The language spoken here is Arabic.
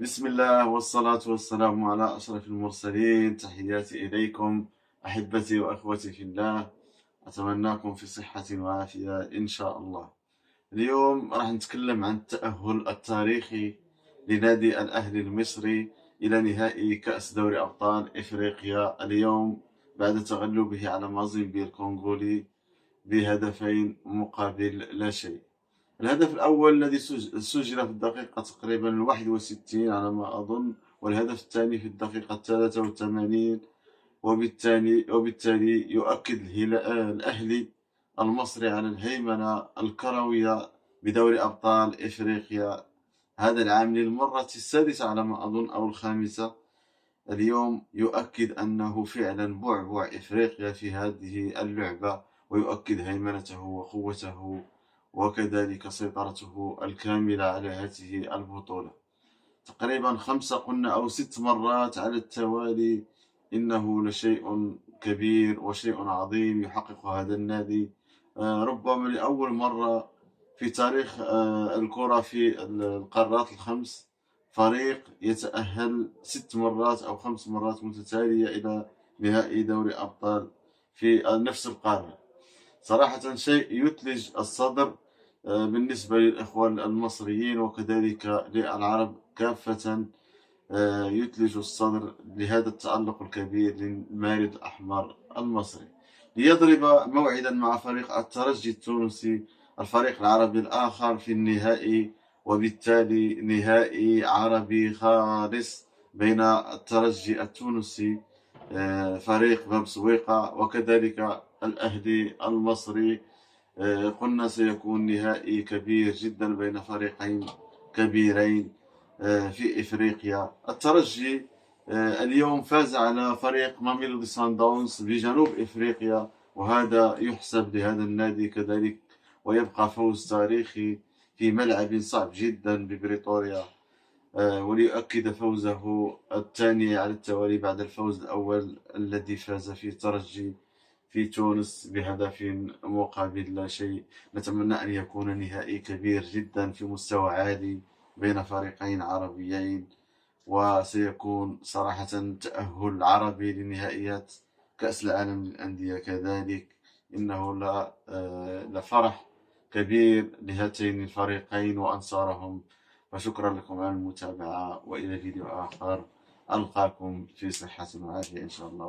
بسم الله والصلاة والسلام على أشرف المرسلين. تحياتي إليكم أحبتي وأخوتي في الله. أتمنىكم في صحة وعافية إن شاء الله. اليوم راح نتكلم عن التأهل التاريخي لنادي الأهلي المصري إلى نهائي كأس دوري أبطال إفريقيا اليوم بعد تغلبه على مازيمبي الكونغولي بهدفين مقابل لا شيء. الهدف الأول الذي سجل في الدقيقة تقريبا 61 على ما أظن، والهدف الثاني في الدقيقة 83. وبالتالي يؤكد الأهلي المصري على الهيمنة الكروية بدوري أبطال إفريقيا هذا العام للمرة السادسة على ما أظن أو الخامسة. اليوم يؤكد أنه فعلا بعبع إفريقيا في هذه اللعبة، ويؤكد هيمنته وقوته وكذلك سيطرته الكاملة على هذه البطولة. تقريبا 5 قلنا أو 6 مرات على التوالي. إنه لشيء كبير وشيء عظيم يحقق هذا النادي، ربما لأول مرة في تاريخ الكرة في القارات الخمس فريق يتأهل 6 مرات أو 5 مرات متتالية إلى نهائي دوري أبطال في نفس القارة. صراحة شيء يثلج الصدر بالنسبة للإخوة المصريين وكذلك للعرب كافة. يثلج الصدر لهذا التألق الكبير للمارد الأحمر المصري ليضرب موعدا مع فريق الترجي التونسي، الفريق العربي الآخر في النهائي، وبالتالي نهائي عربي خالص بين الترجي التونسي فريق باب سويقة وكذلك الأهلي المصري. قلنا سيكون نهائي كبير جدا بين فريقين كبيرين في إفريقيا. الترجي اليوم فاز على فريق ماميلودي سان داونز بجنوب إفريقيا، وهذا يحسب لهذا النادي كذلك، ويبقى فوز تاريخي في ملعب صعب جدا ببريطوريا، وليؤكد فوزه الثاني على التوالي بعد الفوز الأول الذي فاز فيه الترجي في تونس بهدف مقابل لا شيء. نتمنى أن يكون نهائي كبير جدا في مستوى عالي بين فريقين عربيين، وسيكون صراحة تأهل عربي لنهائيات كأس العالم للأندية كذلك. إنه لفرح كبير لهاتين الفريقين وأنصارهم. وشكرا لكم على المتابعة، وإلى فيديو آخر ألقاكم في صحة وعافية إن شاء الله.